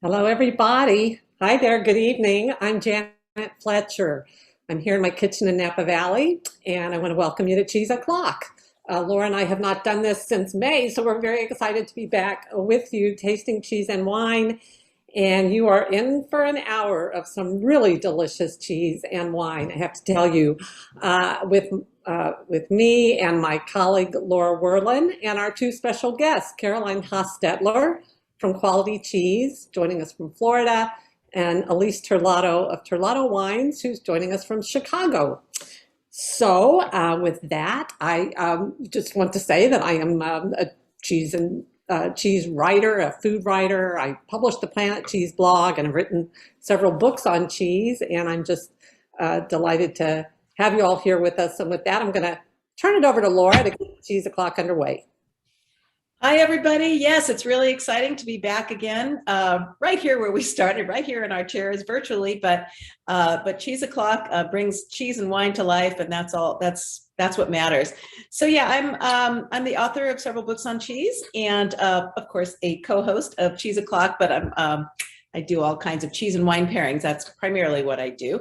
Hello, everybody. Hi there. Good evening. I'm Janet Fletcher. I'm here in my kitchen in Napa Valley, and I want to welcome you to Cheese O'Clock. Laura and I have not done this since May, so we're very excited to be back with you tasting cheese and wine. And you are in for an hour of some really delicious cheese and wine, I have to tell you, with me and my colleague Laura Werlin and our two special guests, Caroline Hostetler from Quality Cheese, joining us from Florida, and Elise Terlato of Trilotto Wines, who's joining us from Chicago. So with that, I just want to say that I am a cheese and cheese writer, a food writer. I published the Planet Cheese blog and have written several books on cheese, and I'm just delighted to have you all here with us. And with that, I'm going to turn it over to Laura to get Cheese O'Clock underway. Hi, everybody. Yes, it's really exciting to be back again, right here where we started, right here in our chairs virtually. But Cheese O'Clock brings cheese and wine to life, and that's all. That's what matters. So yeah, I'm the author of several books on cheese, and of course a co-host of Cheese O'Clock. But I do all kinds of cheese and wine pairings. That's primarily what I do.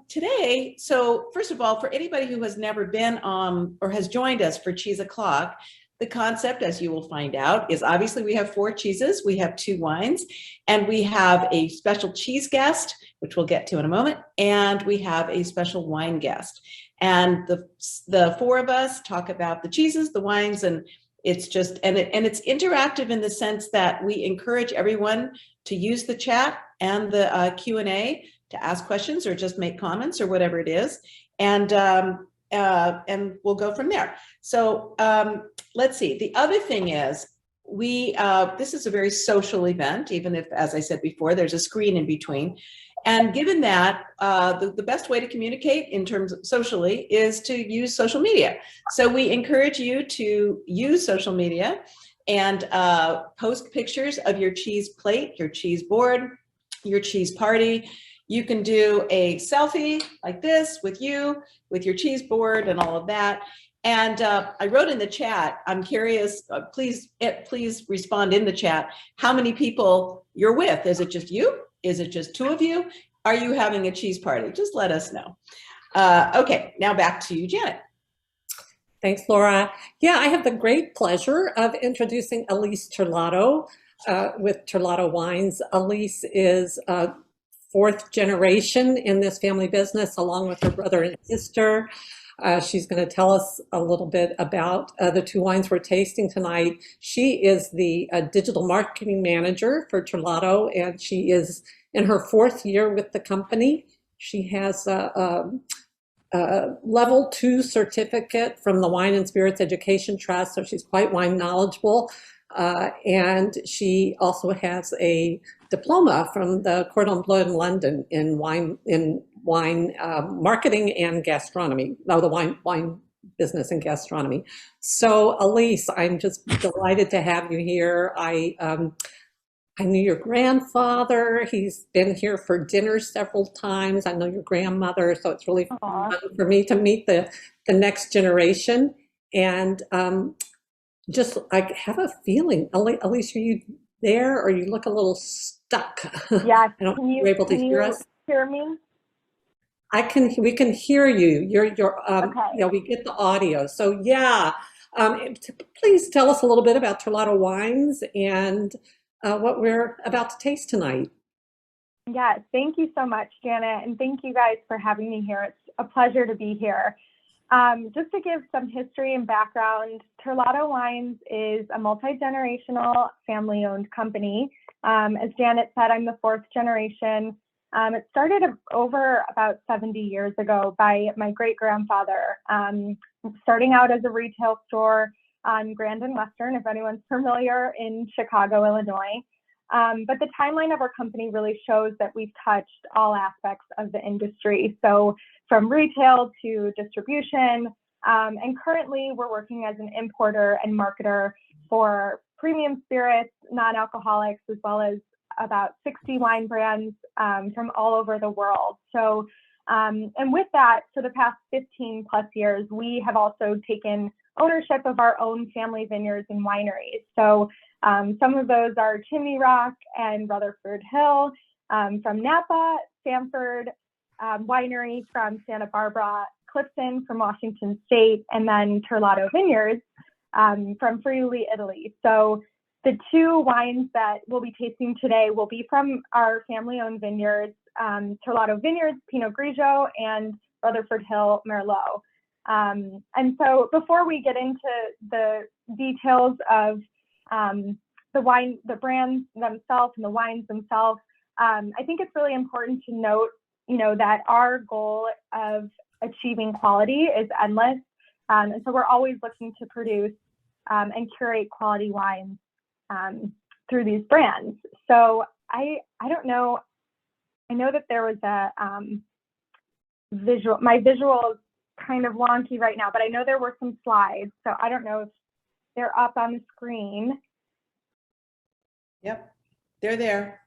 Today, so first of all, for anybody who has never been or has joined us for Cheese O'Clock, the concept, as you will find out, is obviously we have 4 cheeses, we have 2 wines, and we have a special cheese guest, which we'll get to in a moment, and we have a special wine guest. And the 4 of us talk about the cheeses, the wines, and it's just, and it's interactive in the sense that we encourage everyone to use the chat and the Q&A to ask questions or just make comments or whatever it is. And we'll go from there. So let's see. The other thing is this is a very social event, even if, as I said before, there's a screen in between. And given that, the best way to communicate in terms of socially is to use social media. So we encourage you to use social media and post pictures of your cheese plate, your cheese board, your cheese party. You can do a selfie like this with you, with your cheese board and all of that. And I wrote in the chat, I'm curious, please respond in the chat, how many people you're with. Is it just you? Is it just 2 of you? Are you having a cheese party? Just let us know. Okay, now back to you, Janet. Thanks, Laura. Yeah, I have the great pleasure of introducing Elise Terlato with Trilotto Wines. Elise is 4th generation in this family business, along with her brother and sister. She's going to tell us a little bit about the 2 wines we're tasting tonight. She is the digital marketing manager for Trilotto, and she is in her 4th year with the company. She has a level 2 certificate from the Wine and Spirits Education Trust, so she's quite wine knowledgeable. And she also has a diploma from the Cordon Bleu in London in wine marketing and gastronomy. No, the wine business and gastronomy. So Elise, I'm just delighted to have you here. I knew your grandfather. He's been here for dinner several times. I know your grandmother, so it's really fun for me to meet the next generation. And just, I have a feeling, Elise, are you there, or you look a little stuck? Yeah, I don't know if you're able to hear us. Hear me? We can hear you. Okay. Yeah, we get the audio. So yeah, please tell us a little bit about Trilotto Wines and what we're about to taste tonight. Yeah, thank you so much, Janet, and thank you guys for having me here. It's a pleasure to be here. Just to give some history and background, Trilotto Wines is a multi-generational family-owned company. As Janet said, I'm the 4th generation. It started over about 70 years ago by my great-grandfather, starting out as a retail store on Grand and Western, if anyone's familiar, in Chicago, Illinois. But the timeline of our company really shows that we've touched all aspects of the industry. So from retail to distribution, and currently we're working as an importer and marketer for premium spirits, non-alcoholics, as well as about 60 wine brands from all over the world. So, and with that, for the past 15 plus years, we have also taken ownership of our own family vineyards and wineries. So Some of those are Chimney Rock and Rutherford Hill from Napa, Sanford Winery from Santa Barbara, Clifton from Washington State, and then Terlato Vineyards from Friuli, Italy. So the two wines that we'll be tasting today will be from our family-owned vineyards, Terlato Vineyards, Pinot Grigio, and Rutherford Hill Merlot. And so before we get into the details of the wine, the brands themselves and the wines themselves, I think it's really important to note, that our goal of achieving quality is endless. And so we're always looking to produce and curate quality wines through these brands. So I don't know. I know that there was a visual. My visual is kind of wonky right now, but I know there were some slides. So I don't know if they're up on the screen. Yep, they're there.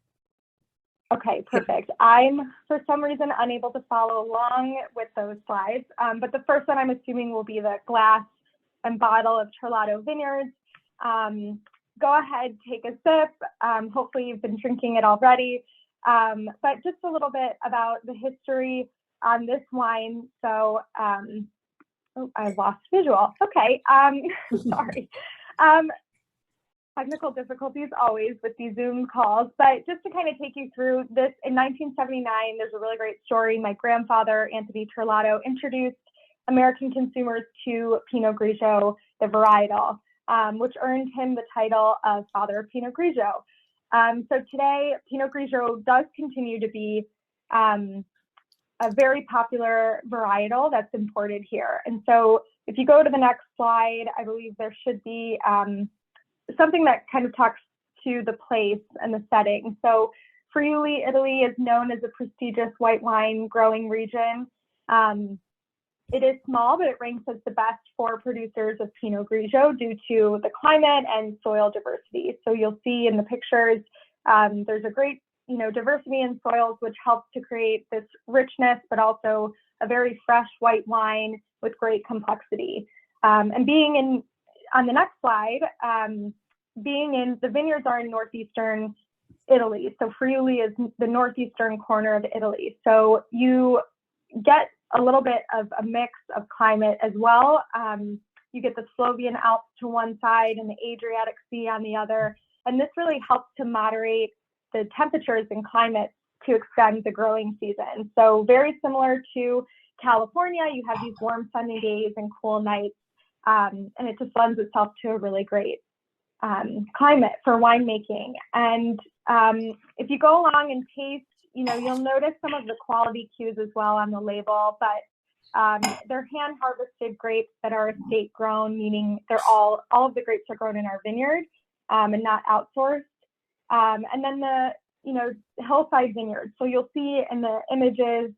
Okay, perfect. I'm, for some reason, unable to follow along with those slides. But the first one I'm assuming will be the glass and bottle of Terlato Vineyards. Go ahead, take a sip. Hopefully you've been drinking it already. But just a little bit about the history on this wine. So, oh, I lost visual. Okay, sorry. Technical difficulties always with these Zoom calls, but just to kind of take you through this, in 1979, there's a really great story. My grandfather, Anthony Terlato, introduced American consumers to Pinot Grigio, the varietal, which earned him the title of Father of Pinot Grigio. So today, Pinot Grigio does continue to be a very popular varietal that's imported here. And so if you go to the next slide, I believe there should be something that kind of talks to the place and the setting. So Friuli, Italy is known as a prestigious white wine growing region. It is small, but it ranks as the best for producers of Pinot Grigio due to the climate and soil diversity. So you'll see in the pictures, there's a great, diversity in soils, which helps to create this richness, but also a very fresh white wine with great complexity. And being on the next slide, the vineyards are in northeastern Italy. So Friuli is the northeastern corner of Italy. So you get a little bit of a mix of climate as well. You get the Slovenian Alps to one side and the Adriatic Sea on the other. And this really helps to moderate the temperatures and climate to extend the growing season. So very similar to California, you have these warm sunny days and cool nights. And it just lends itself to a really great climate for winemaking. And if you go along and taste, you'll notice some of the quality cues as well on the label, but they're hand harvested grapes that are estate grown, meaning they're all of the grapes are grown in our vineyard and not outsourced. And then the, hillside vineyards. So you'll see in the images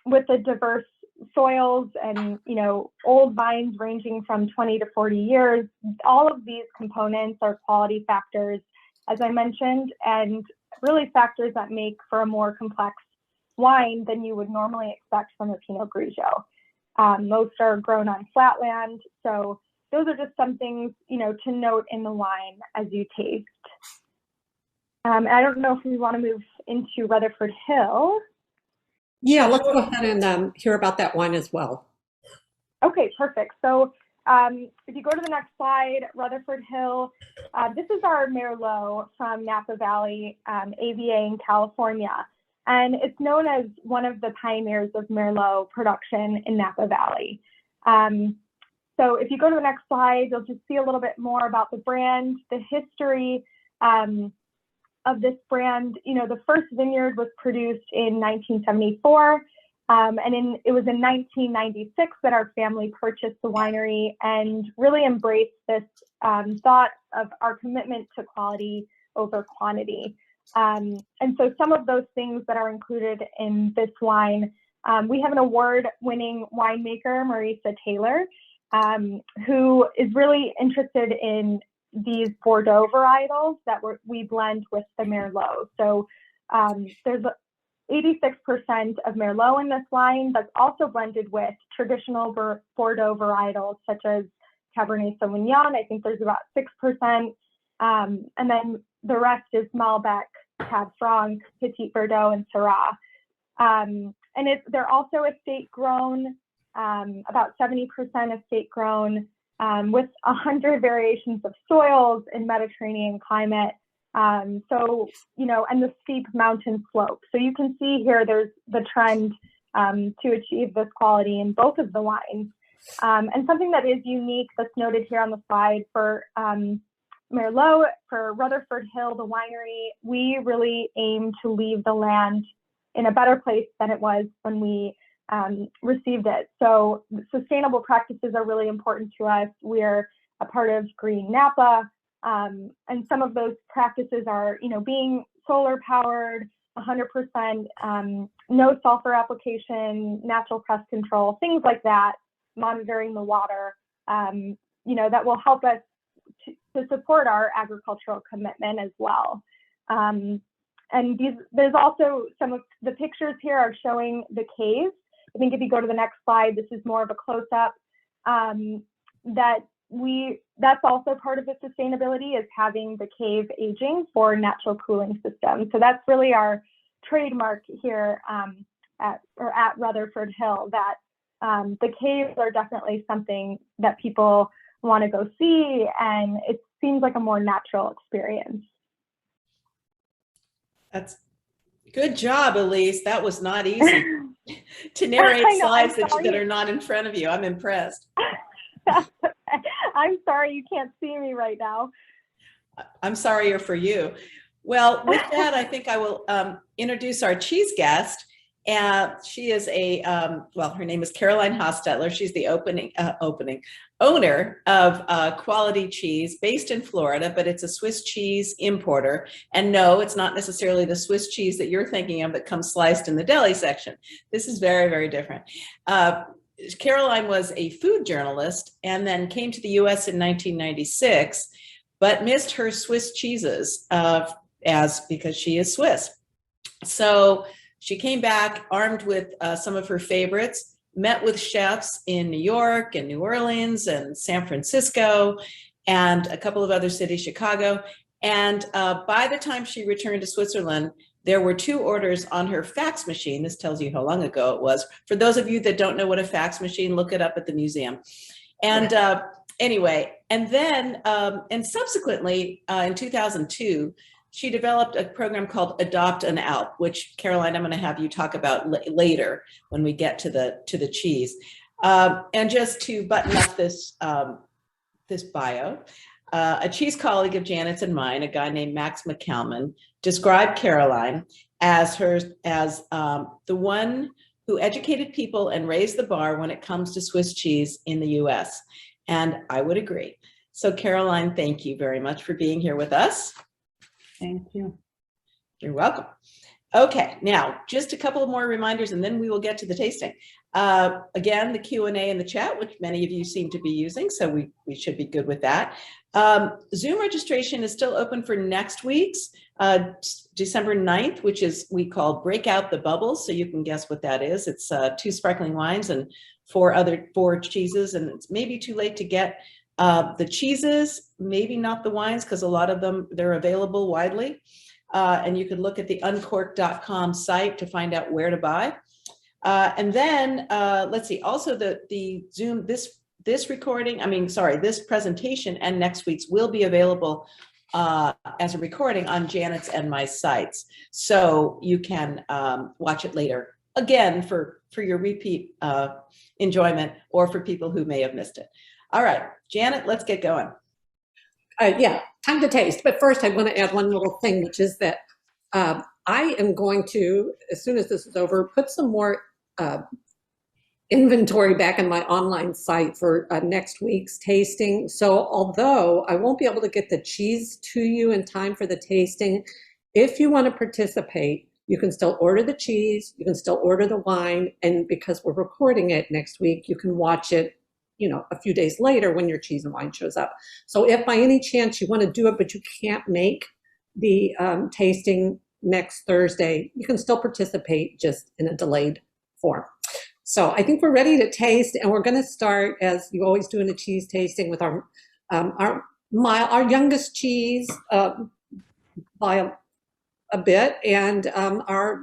with the diverse soils and, old vines ranging from 20 to 40 years, all of these components are quality factors, as I mentioned, and really factors that make for a more complex wine than you would normally expect from a Pinot Grigio. Most are grown on flatland. So those are just some things, to note in the wine as you taste. I don't know if we want to move into Rutherford Hill. Yeah, let's go ahead and hear about that wine as well. Okay, perfect. So if you go to the next slide, Rutherford Hill, this is our Merlot from Napa Valley, AVA in California. And it's known as one of the pioneers of Merlot production in Napa Valley. So if you go to the next slide, you'll just see a little bit more about the brand, the history of this brand. The first vineyard was produced in 1974. And it was in 1996 that our family purchased the winery and really embraced this thought of our commitment to quality over quantity. And so some of those things that are included in this wine, we have an award-winning winemaker, Marisa Taylor, who is really interested in these Bordeaux varietals that we blend with the Merlot. So there's 86% of Merlot in this wine that's also blended with traditional Bordeaux varietals such as Cabernet Sauvignon. I think there's about 6%, And then the rest is Malbec, Cab Franc, Petit Verdot, and Syrah. And they're also estate grown, about 70% estate grown, with 100 variations of soils in Mediterranean climate. So, you know, and the steep mountain slopes. So you can see here, there's the trend to achieve this quality in both of the wines. And something that is unique that's noted here on the slide for Merlot, for Rutherford Hill, the winery, we really aim to leave the land in a better place than it was when we received it. So sustainable practices are really important to us. We're a part of Green Napa, and some of those practices are, you know, being solar powered, 100% no sulfur application, natural pest control, things like that, monitoring the water, you know, that will help us to support our agricultural commitment as well. And there's also some of the pictures here are showing the caves. I think if you go to the next slide, this is more of a close-up. That's also part of the sustainability, is having the cave aging for natural cooling systems. So that's really our trademark here at Rutherford Hill, that the caves are definitely something that people want to go see, and it seems like a more natural experience. That's good job, Elise. That was not easy to narrate slides that are not in front of you. I'm impressed. I'm sorry you can't see me right now. I'm sorrier for you. Well, with that, I think I will introduce our cheese guest. She is her name is Caroline Hostetler. She's the owner of Quality Cheese, based in Florida, but it's a Swiss cheese importer. And no, it's not necessarily the Swiss cheese that you're thinking of that comes sliced in the deli section. This is very, very different. Caroline was a food journalist and then came to the US in 1996, but missed her Swiss cheeses because she is Swiss. So she came back armed with some of her favorites, met with chefs in New York and New Orleans and San Francisco and a couple of other cities, Chicago. And by the time she returned to Switzerland, there were 2 orders on her fax machine. This tells you how long ago it was. For those of you that don't know what a fax machine, look it up at the museum. And anyway, and then, and subsequently in 2002, she developed a program called Adopt an Alp, which, Caroline, I'm going to have you talk about later when we get to the cheese. And just to button up this this bio, a cheese colleague of Janet's and mine, a guy named Max McCalman, described Caroline as the one who educated people and raised the bar when it comes to Swiss cheese in the US. And I would agree. So Caroline, thank you very much for being here with us. Thank you. You're welcome. Okay, now just a couple of more reminders and then we will get to the tasting. Again, the Q&A in the chat, which many of you seem to be using, so we should be good with that. Zoom registration is still open for next week's, December 9th, which is we call Break Out the Bubbles, so you can guess what that is. It's 2 sparkling wines and 4 cheeses, and it's maybe too late to get the cheeses, maybe not the wines, because a lot of them, they're available widely. And you could look at the uncorked.com site to find out where to buy. And then let's see, also the Zoom, this presentation and next week's will be available as a recording on Janet's and my sites. So you can watch it later, again, for your repeat enjoyment or for people who may have missed it. All right, Janet, let's get going. Yeah, time to taste. But first, I want to add one little thing, which is that I am going to, as soon as this is over, put some more inventory back in my online site for next week's tasting. So although I won't be able to get the cheese to you in time for the tasting, if you want to participate, you can still order the cheese, you can still order the wine, and because we're recording it next week, you can watch it, you know, a few days later when your cheese and wine shows up. So if by any chance you want to do it, but you can't make the tasting next Thursday, you can still participate, just in a delayed form. So I think we're ready to taste, and we're going to start, as you always do in a cheese tasting, with our our youngest cheese by a bit, and our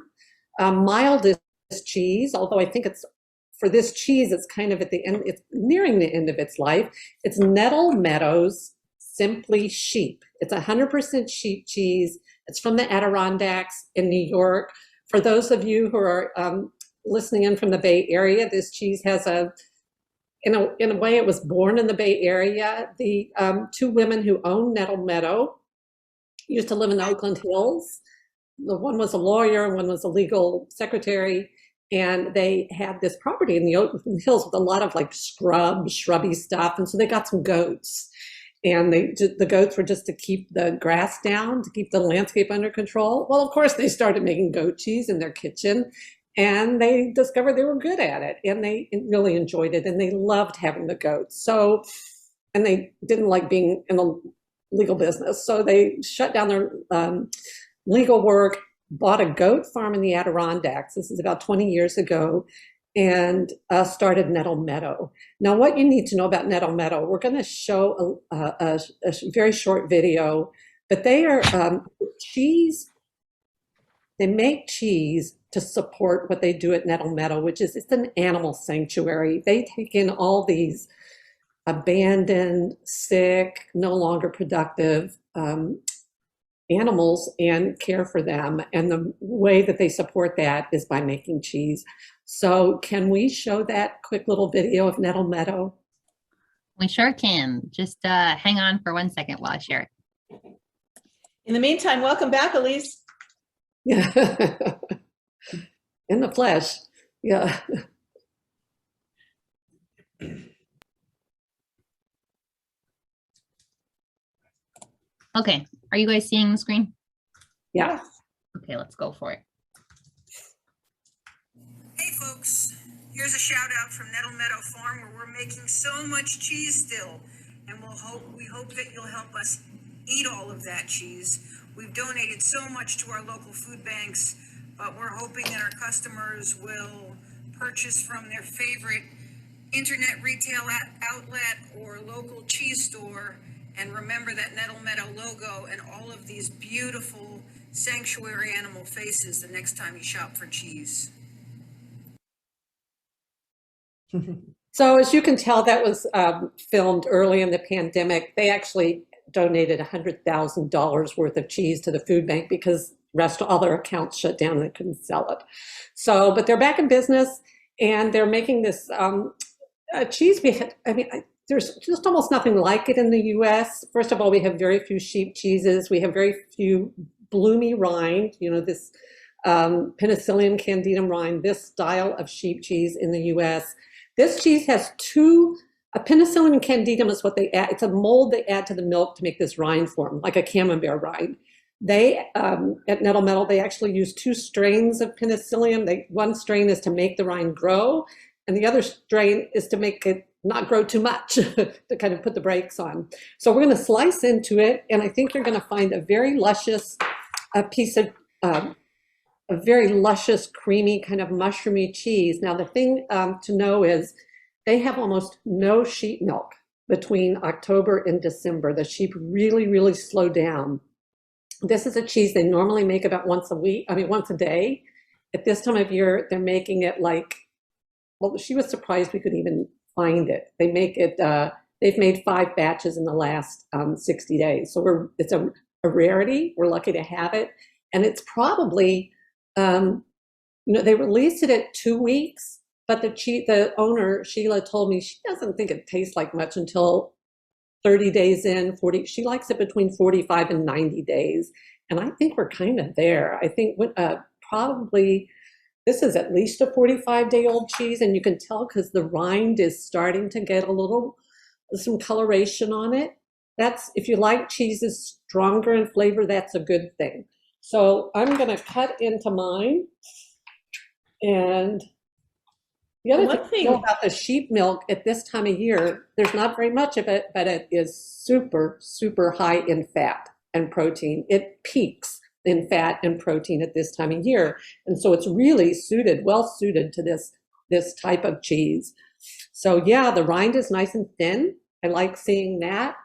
mildest cheese, although I think it's, for this cheese, it's kind of at the end, it's nearing the end of its life. It's Nettle Meadows Simply Sheep. It's 100% sheep cheese. It's from the Adirondacks in New York. For those of you who are listening in from the Bay Area, this cheese has in a way, it was born in the Bay Area. The two women who own Nettle Meadow used to live in the Oakland Hills. The one was a lawyer and one was a legal secretary. And they had this property in the Oakland Hills with a lot of like shrubby stuff. And so they got some goats. And the goats were just to keep the grass down, to keep the landscape under control. Well, of course, they started making goat cheese in their kitchen, and they discovered they were good at it, and they really enjoyed it, and they loved having the goats. So, and they didn't like being in the legal business, so they shut down their legal work, bought a goat farm in the Adirondacks. This is about 20 years ago, and started Nettle Meadow. Now, what you need to know about Nettle Meadow, we're going to show a very short video, but they are cheese. They make cheese to support what they do at Nettle Meadow, which is, it's an animal sanctuary. They take in all these abandoned, sick, no longer productive animals and care for them. And the way that they support that is by making cheese. So can we show that quick little video of Nettle Meadow? We sure can. Just hang on for 1 second while I share it. In the meantime, welcome back, Elise. Yeah. In the flesh. Yeah. Okay, are you guys seeing the screen? Yeah. Okay, let's go for it. Hey folks, here's a shout out from Nettle Meadow Farm, where we're making so much cheese still, and we hope that you'll help us eat all of that cheese. We've donated so much to our local food banks, but we're hoping that our customers will purchase from their favorite internet retail outlet or local cheese store, and remember that Nettle Meadow logo and all of these beautiful sanctuary animal faces the next time you shop for cheese. So as you can tell, that was filmed early in the pandemic. They actually donated $100,000 worth of cheese to the food bank because all their accounts shut down and they couldn't sell it. So, but they're back in business, and they're making this cheese. There's just almost nothing like it in the US. First of all, we have very few sheep cheeses. We have very few bloomy rind, this Penicillium candidum rind, this style of sheep cheese in the US. This cheese has a Penicillium candidum is what they add. It's a mold they add to the milk to make this rind form, like a camembert rind. They, at Nettle Meadow, they actually use 2 strains of Penicillium. One strain is to make the rind grow, and the other strain is to make it not grow too much, to kind of put the brakes on. So we're going to slice into it, and I think you're going to find a very luscious piece of a very luscious, creamy, kind of mushroomy cheese. Now, the thing to know is they have almost no sheep milk between October and December. The sheep really, really slow down. This is a cheese they normally make about once a day. At this time of year, they're making it well, she was surprised we could even find it. They make it, they've made 5 batches in the last 60 days. So it's a rarity. We're lucky to have it. And it's probably, they released it at 2 weeks, but the owner, Sheila, told me she doesn't think it tastes like much until 30 days in, 40. She likes it between 45 and 90 days. And I think we're kind of there. I think probably this is at least a 45-day-old cheese, and you can tell because the rind is starting to get some coloration on it. If you like cheeses stronger in flavor, that's a good thing. So I'm going to cut into mine. And the other thing about the sheep milk at this time of year, there's not very much of it, but it is super, super high in fat and protein. It peaks in fat and protein at this time of year. And so it's really well suited to this type of cheese. So yeah, the rind is nice and thin. I like seeing that.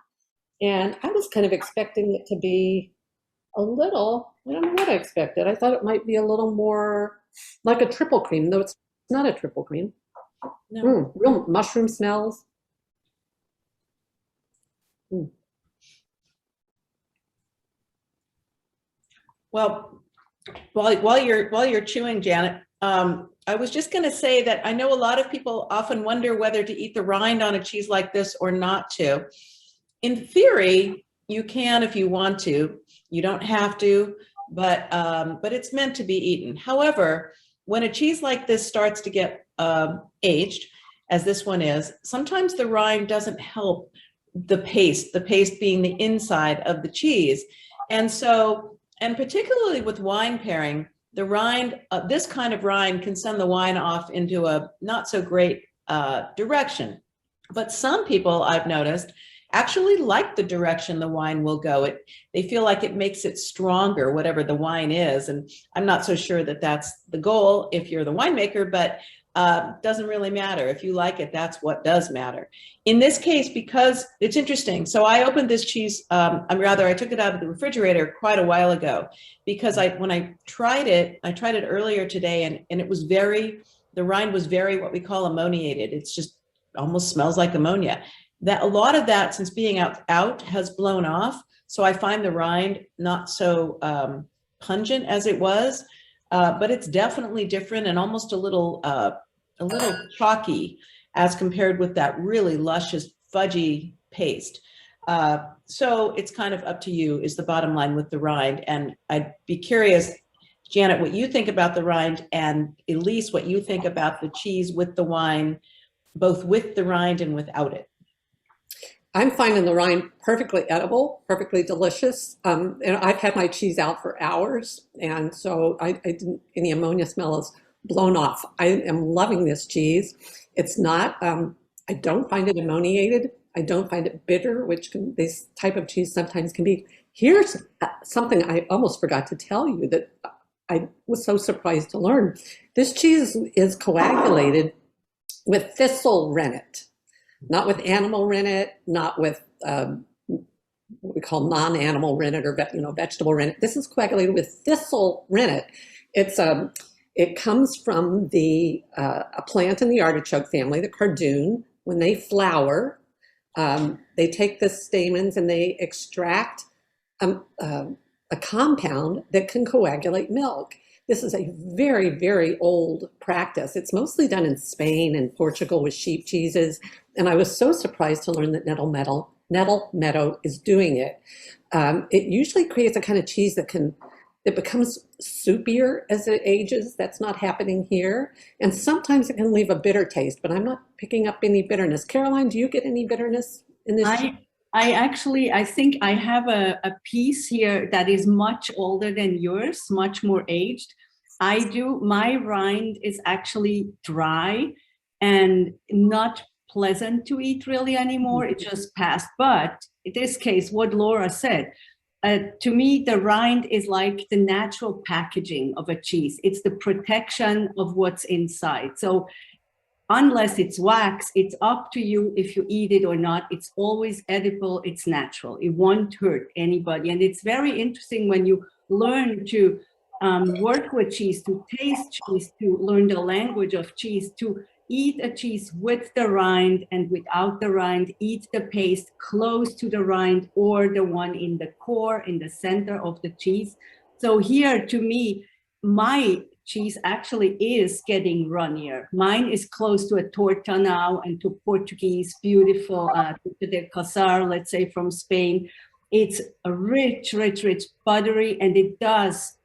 And I was kind of expecting it to be a little, I don't know what I expected. I thought it might be a little more like a triple cream, though it's not a triple cream. No. Real mushroom smells. Well, while you're chewing, Janet, I was just going to say that I know a lot of people often wonder whether to eat the rind on a cheese like this or not to. In theory, you can if you want to. You don't have to, but it's meant to be eaten. However, when a cheese like this starts to get aged, as this one is, sometimes the rind doesn't help the paste being the inside of the cheese. And so, and particularly with wine pairing, the rind, this kind of rind can send the wine off into a not so great direction. But some people I've noticed actually like the direction the wine will go. They feel like it makes it stronger, whatever the wine is. And I'm not so sure that that's the goal if you're the winemaker, but doesn't really matter. If you like it, that's what does matter. In this case, because it's interesting. So I opened this cheese, I took it out of the refrigerator quite a while ago because when I tried it earlier today and it was the rind was very, what we call ammoniated. It's just almost smells like ammonia. That a lot of that, since being out has blown off. So I find the rind not so pungent as it was, but it's definitely different and almost a little chalky as compared with that really luscious fudgy paste. So it's kind of up to you is the bottom line with the rind. And I'd be curious, Janet, what you think about the rind, and Elise, what you think about the cheese with the wine, both with the rind and without it. I'm finding the rind perfectly edible, perfectly delicious. And I've had my cheese out for hours, and so I didn't. Any ammonia smell is blown off. I am loving this cheese. It's not. I don't find it ammoniated. I don't find it bitter, which this type of cheese sometimes can be. Here's something I almost forgot to tell you that I was so surprised to learn. This cheese is coagulated with thistle rennet. Not with animal rennet, not with what we call non-animal rennet or vegetable rennet. This is coagulated with thistle rennet. It comes from a plant in the artichoke family, the cardoon. When they flower, they take the stamens and they extract a compound that can coagulate milk. This is a very, very old practice. It's mostly done in Spain and Portugal with sheep cheeses. And I was so surprised to learn that Nettle Meadow is doing it. It usually creates a kind of cheese that becomes soupier as it ages. That's not happening here. And sometimes it can leave a bitter taste, but I'm not picking up any bitterness. Caroline, do you get any bitterness in this cheese? I think I have a piece here that is much older than yours, much more aged. My rind is actually dry and not pleasant to eat really anymore. It just passed. But in this case, what Laura said, to me, the rind is like the natural packaging of a cheese. It's the protection of what's inside. So unless it's wax, it's up to you if you eat it or not. It's always edible. It's natural. It won't hurt anybody. And it's very interesting when you learn to work with cheese, to taste cheese, to learn the language of cheese, to eat a cheese with the rind and without the rind, eat the paste close to the rind or the one in the core, in the center of the cheese. So here, to me, my cheese actually is getting runnier. Mine is close to a torta now and to Portuguese, beautiful, de casar, let's say from Spain. It's a rich, buttery, and it does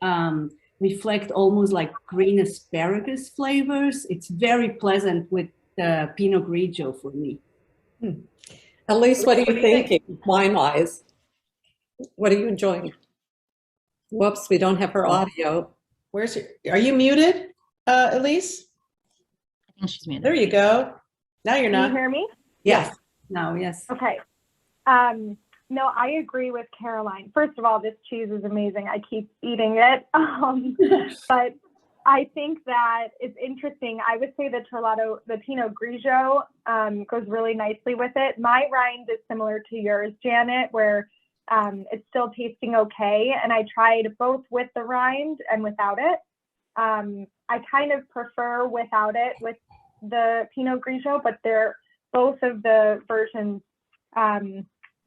reflect almost like green asparagus flavors. It's very pleasant with the Pinot Grigio for me. Elise, what are you thinking wine-wise? What are you enjoying? Whoops, we don't have her audio. Are you muted, Elise? I think she's muted. There you go. Now you're not. Can you hear me? Yes. Now, yes. Okay. No, I agree with Caroline. First of all, this cheese is amazing. I keep eating it. But I think that it's interesting. I would say the Trilotto, the Pinot Grigio goes really nicely with it. My rind is similar to yours, Janet, where it's still tasting okay. And I tried both with the rind and without it. I kind of prefer without it with the Pinot Grigio, but both of the versions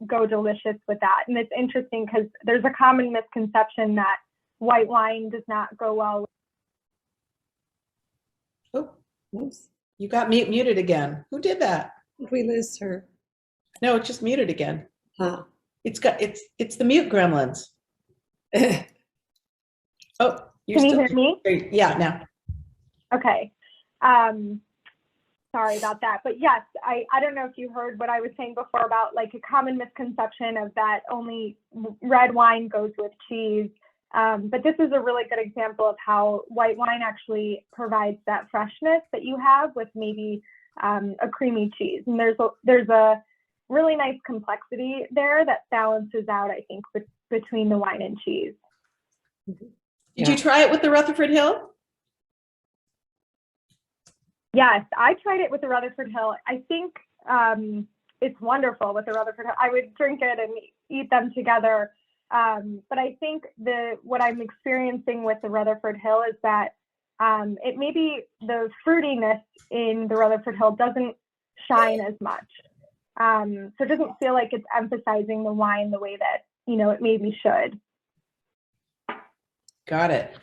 go delicious with that. And it's interesting because there's a common misconception that white wine does not go well with. Oh, Oops. you got muted again. Who did that? Did we lose her? No, it just muted again. Huh. It's the mute gremlins. Oh, you're Can you still hear me? Yeah, now. Okay. Sorry about that. But yes, I don't know if you heard what I was saying before about like a common misconception of that only red wine goes with cheese. But this is a really good example of how white wine actually provides that freshness that you have with maybe a creamy cheese. And there's a really nice complexity there that balances out, I think, between the wine and cheese. Did you try it with the Rutherford Hill? Yes, I tried it with the Rutherford Hill. I think it's wonderful with the Rutherford Hill. I would drink it and eat them together. But I think what I'm experiencing with the Rutherford Hill is that it maybe the fruitiness in the Rutherford Hill doesn't shine as much. So it doesn't feel like it's emphasizing the wine the way that, it maybe should. Got it.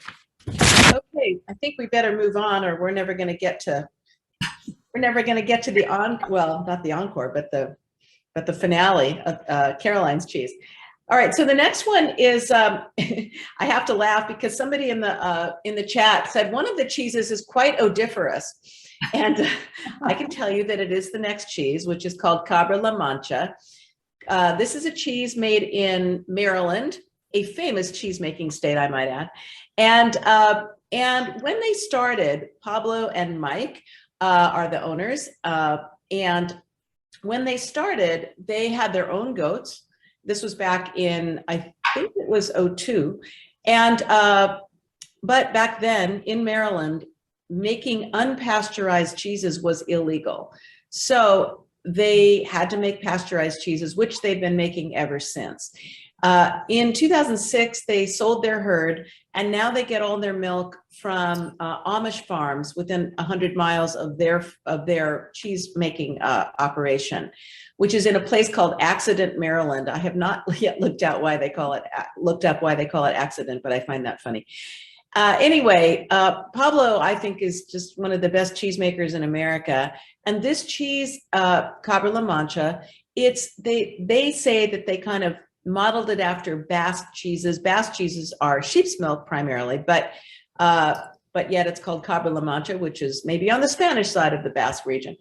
Okay, I think we better move on, or we're never going to get to the well, not the encore, but the finale of Caroline's cheese. All right, so the next one is I have to laugh because somebody in the chat said one of the cheeses is quite odoriferous, and I can tell you that it is the next cheese, which is called Kabula Mancha. This is a cheese made in Maryland, a famous cheese making state, I might add. And when they started, Pablo and Mike are the owners. And when they started, they had their own goats. This was back in, I think it was 2002. And, but back then in Maryland, making unpasteurized cheeses was illegal. So they had to make pasteurized cheeses, which they've been making ever since. In 2006, they sold their herd, and now they get all their milk from Amish farms within 100 miles of their cheese making operation, which is in a place called Accident, Maryland. I have not yet looked up why they call it Accident, but I find that funny. Anyway, Pablo, I think, is just one of the best cheesemakers in America. And this cheese, Kabula Mancha, they say that they kind of modeled it after Basque cheeses. Basque cheeses are sheep's milk primarily, but yet it's called Kabula Mancha, which is maybe on the Spanish side of the Basque region.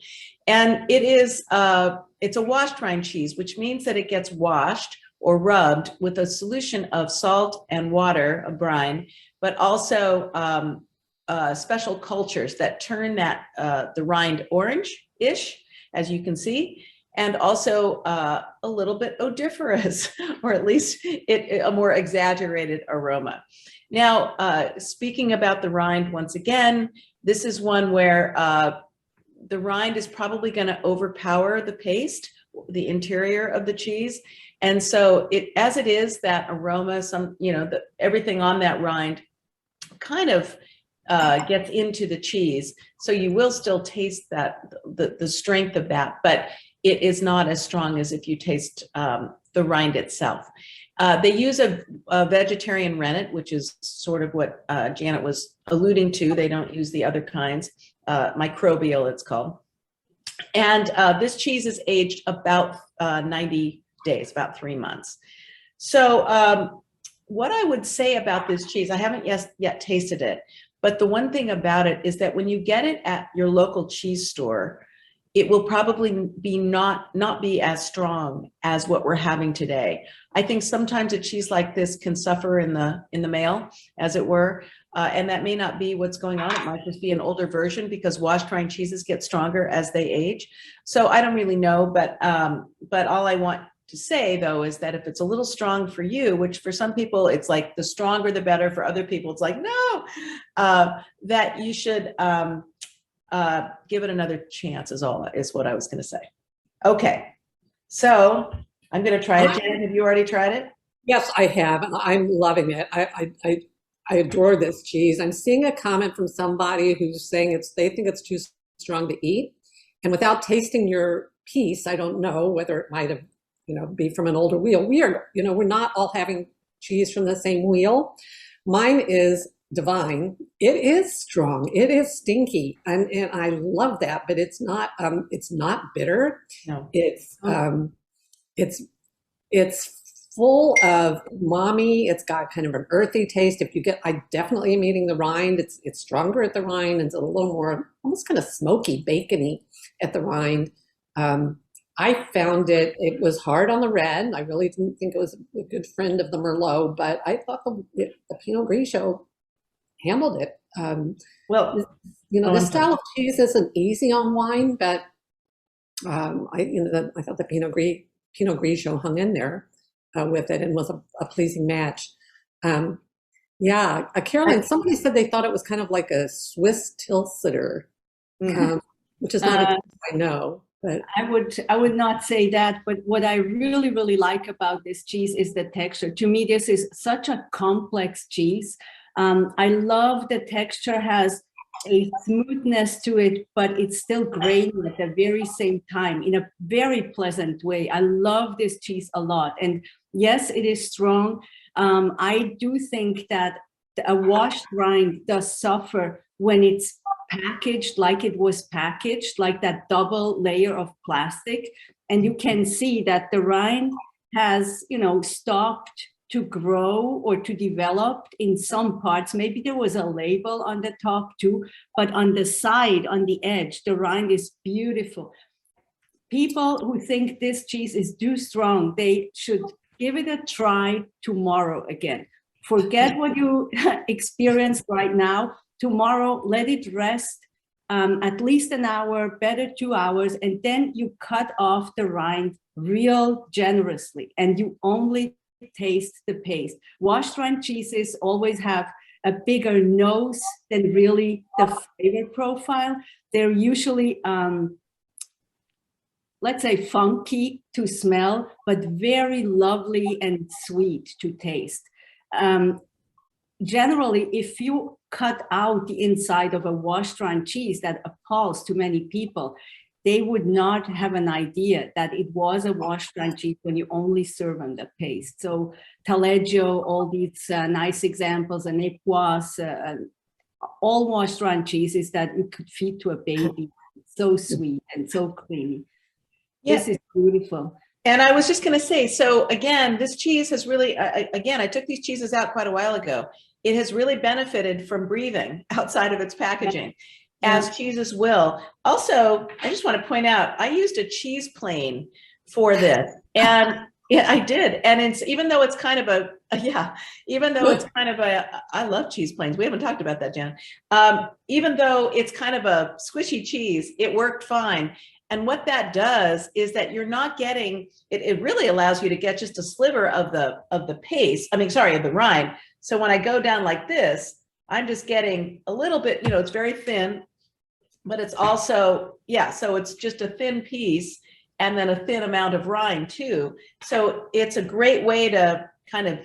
And it's a washed rind cheese, which means that it gets washed or rubbed with a solution of salt and water, a brine, but also special cultures that turn the rind orange-ish, as you can see, and also a little bit odoriferous, or at least a more exaggerated aroma. Now, speaking about the rind once again, this is one where the rind is probably going to overpower the paste, the interior of the cheese. And so as it is, that aroma, everything on that rind kind of gets into the cheese. So you will still taste the strength of that, but it is not as strong as if you taste the rind itself. They use a vegetarian rennet, which is sort of what Janet was alluding to. They don't use the other kinds, microbial it's called. And this cheese is aged about 90 days, about 3 months. So what I would say about this cheese, I haven't yet tasted it, but the one thing about it is that when you get it at your local cheese store, it will probably not be as strong as what we're having today. I think sometimes a cheese like this can suffer in the mail, as it were, and that may not be what's going on. It might just be an older version, because washed rind cheeses get stronger as they age. So I don't really know, but all I want to say, though, is that if it's a little strong for you, which for some people it's like the stronger the better, for other people it's like no, that you should give it another chance. Is what I was going to say. Okay, so I'm going to try it. Jan, have you already tried it? Yes, I have, and I'm loving it. I adore this cheese. I'm seeing a comment from somebody who's saying they think it's too strong to eat, and without tasting your piece, I don't know whether it might have, be from an older wheel. We're not all having cheese from the same wheel. Mine is divine. It is strong. It is stinky, and I love that. But it's not bitter. No. It's full of umami. It's got kind of an earthy taste. I definitely am eating the rind. It's stronger at the rind. It's a little more almost kind of smoky, bacony at the rind. I found it was hard on the red. I really didn't think it was a good friend of the Merlot, but I thought the Pinot Grigio handled it. This style of cheese isn't easy on wine, but I thought the Pinot Grigio hung in there with it and was a pleasing match. Caroline, somebody said they thought it was kind of like a Swiss Tilsiter, which is not I know. But I would not say that, but what I really, really like about this cheese is the texture. To me, this is such a complex cheese. I love the texture has a smoothness to it, but it's still grainy at the very same time in a very pleasant way. I love this cheese a lot. And yes, it is strong. I do think that a washed rind does suffer when it's packaged like it was packaged, like that double layer of plastic. And you can see that the rind has, stopped to grow or to develop in some parts. Maybe there was a label on the top too, but on the side, on the edge, the rind is beautiful. People who think this cheese is too strong, they should give it a try tomorrow again. Forget what you experienced right now. Tomorrow, let it rest at least an hour, better 2 hours, and then you cut off the rind real generously, and you only taste the paste. Washed rind cheeses always have a bigger nose than really the flavor profile. They're usually, let's say, funky to smell, but very lovely and sweet to taste. Generally, if you cut out the inside of a washed rind cheese, that appalls to many people. They would not have an idea that it was a washed rind cheese when you only serve on the paste. So Taleggio, all these nice examples, and Epoisse, all washed rind cheeses that you could feed to a baby. So sweet and so creamy. Yeah. This is beautiful. And I was just going to say, so again, this cheese has really, I took these cheeses out quite a while ago. It has really benefited from breathing outside of its packaging, as cheeses will. Also, I just want to point out, I used a cheese plane for this, and I did. And it's, even though it's kind of I love cheese planes. We haven't talked about that, Jan. Even though it's kind of a squishy cheese, it worked fine. And what that does is that you're not getting, it really allows you to get just a sliver of the paste, of the rind. So when I go down like this, I'm just getting a little bit, it's very thin, but it's also, so it's just a thin piece and then a thin amount of rind too. So it's a great way to kind of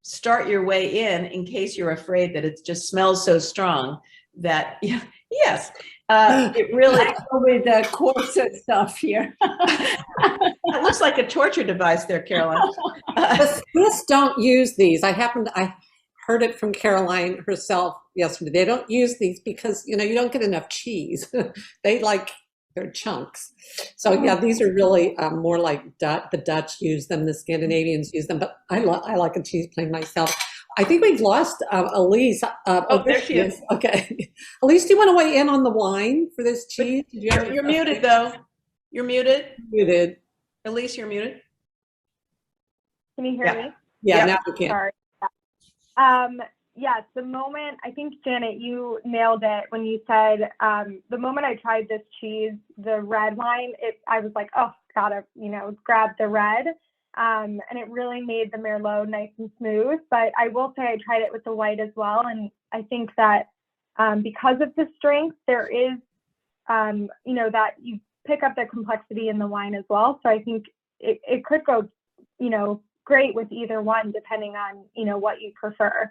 start your way in case you're afraid that it just smells so strong that, yes. It really with the corset stuff here. It looks like a torture device there, Caroline. The Swiss don't use these. I heard it from Caroline herself yesterday. They don't use these because you don't get enough cheese. They like their chunks. So these are really more like the Dutch use them, the Scandinavians use them. But I like a cheese plane myself. I think we've lost Elise. There she is. Okay. Elise, do you want to weigh in on the wine for this cheese? You're muted, though. You're muted. Muted. Elise, you're muted. Can you hear me? Yeah, now we can. Sorry. Yes, the moment, I think, Janet, you nailed it when you said the moment I tried this cheese, the red wine, I was like, oh, gotta, grab the red. and it really made the Merlot nice and smooth. But I will say I tried it with the white as well, and I think that because of the strength, there is, that you pick up the complexity in the wine as well. So I think it could go, great with either one, depending on, what you prefer.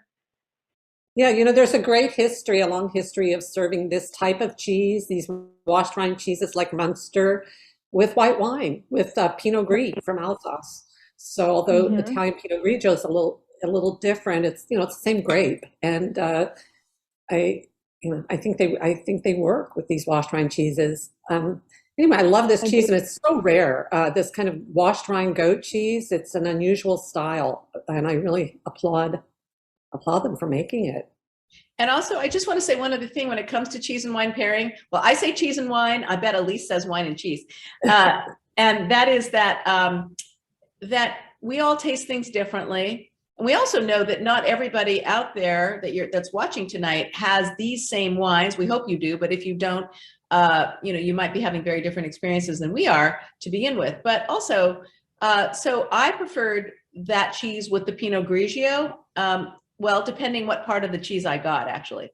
Yeah, there's a a long history of serving this type of cheese, these washed rind cheeses like Munster, with white wine, with Pinot Gris from Alsace. So although Italian Pinot Grigio is a little different, it's it's the same grape, and I think they work with these washed rind cheeses. Anyway, I love this cheese, and it's so rare. This kind of washed rind goat cheese. It's an unusual style, and I really applaud them for making it. And also, I just want to say one other thing when it comes to cheese and wine pairing. Well, I say cheese and wine. I bet Elise says wine and cheese. And that is that we all taste things differently. And we also know that not everybody out there that's watching tonight has these same wines. We hope you do, but if you don't, you might be having very different experiences than we are to begin with. But also, so I preferred that cheese with the Pinot Grigio. Well, depending what part of the cheese I got, actually,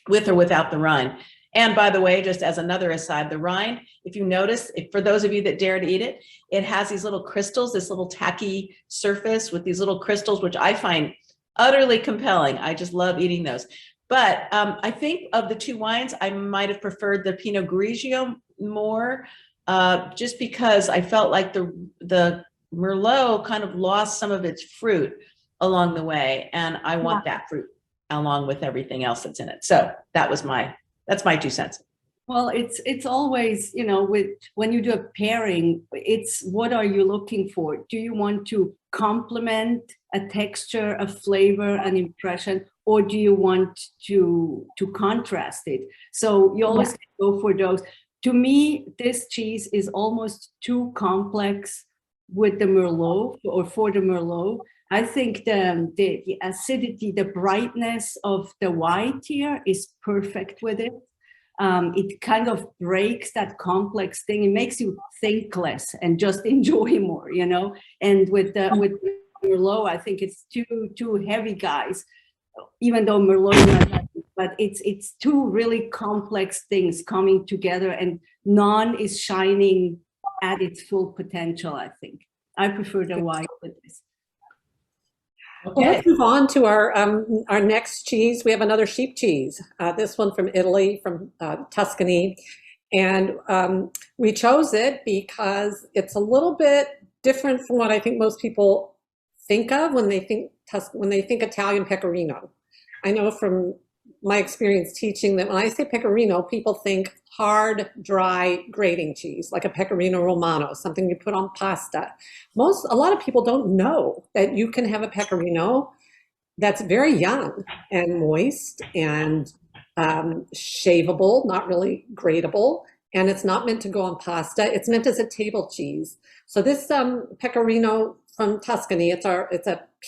with or without the rind. And by the way, just as another aside, the rind, if you notice, for those of you that dare to eat it, it has these little crystals, this little tacky surface with these little crystals, which I find utterly compelling. I just love eating those. But I think of the two wines, I might have preferred the Pinot Grigio more, just because I felt like the Merlot kind of lost some of its fruit along the way, and I want that fruit along with everything else that's in it. So that's my 2 cents. Well, it's always, when you do a pairing, it's what are you looking for? Do you want to complement a texture, a flavor, an impression, or do you want to contrast it? So you always go for those. To me, this cheese is almost too complex with the Merlot or for the Merlot. I think the acidity, the brightness of the white here is perfect with it. It kind of breaks that complex thing. It makes you think less and just enjoy more, And with Merlot, I think it's too heavy, guys. Even though Merlot is not heavy, but it's two really complex things coming together, and none is shining at its full potential. I think I prefer the white with this. Okay. Well, let's move on to our next cheese. We have another sheep cheese. This one from Italy, from Tuscany, and we chose it because it's a little bit different from what I think most people think of when they think Italian Pecorino. I know from my experience teaching that when I say Pecorino, people think hard, dry, grating cheese, like a Pecorino Romano, something you put on pasta. A lot of people don't know that you can have a Pecorino that's very young and moist and shaveable, not really gratable, and it's not meant to go on pasta. It's meant as a table cheese. So this Pecorino from Tuscany, it's a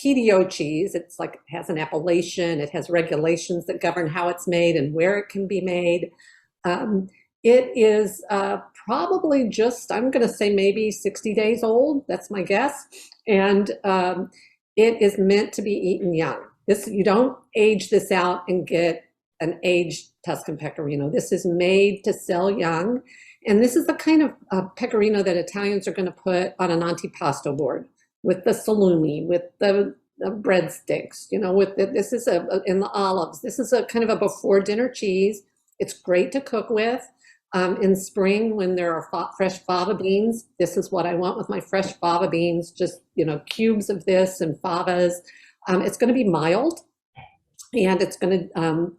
PDO cheese. It's like, it has an appellation. It has regulations that govern how it's made and where it can be made. It is probably just, I'm going to say maybe 60 days old. That's my guess. And it is meant to be eaten young. You don't age this out and get an aged Tuscan Pecorino. This is made to sell young. And this is the kind of Pecorino that Italians are going to put on an antipasto board with the salumi, with the breadsticks, this is in the olives. This is a kind of a before dinner cheese. It's great to cook with. In spring, when there are fresh fava beans, this is what I want with my fresh fava beans, just, cubes of this and favas. It's going to be mild, and it's going to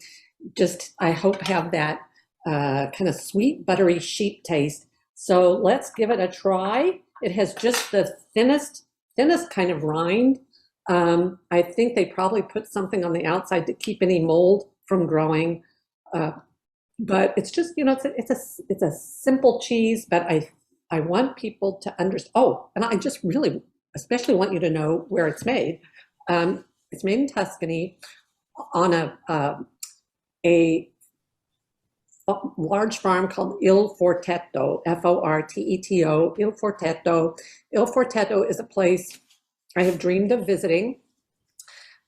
I hope, have that kind of sweet, buttery sheep taste. So let's give it a try. It has just the thinnest kind of rind. I think they probably put something on the outside to keep any mold from growing. But it's just, it's a simple cheese, but I want people to understand. Oh, and I just really especially want you to know where it's made. It's made in Tuscany on a large farm called Il Forteto, Forteto. Il Forteto is a place I have dreamed of visiting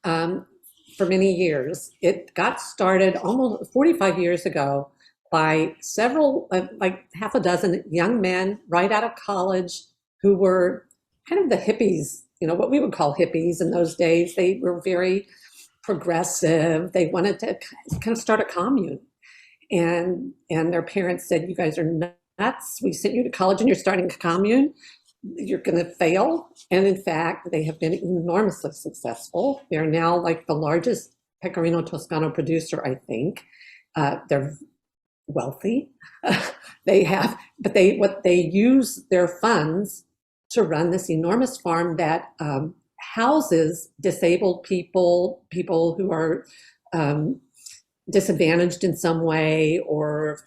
for many years. It got started almost 45 years ago by several, like half a dozen young men right out of college who were kind of the hippies, what we would call hippies in those days. They were very progressive. They wanted to kind of start a commune. And their parents said, "You guys are nuts. We sent you to college and you're starting a commune. You're going to fail." And in fact, they have been enormously successful. They're now like the largest Pecorino Toscano producer, I think. They're wealthy. But they use their funds to run this enormous farm that houses disabled people who are disadvantaged in some way, or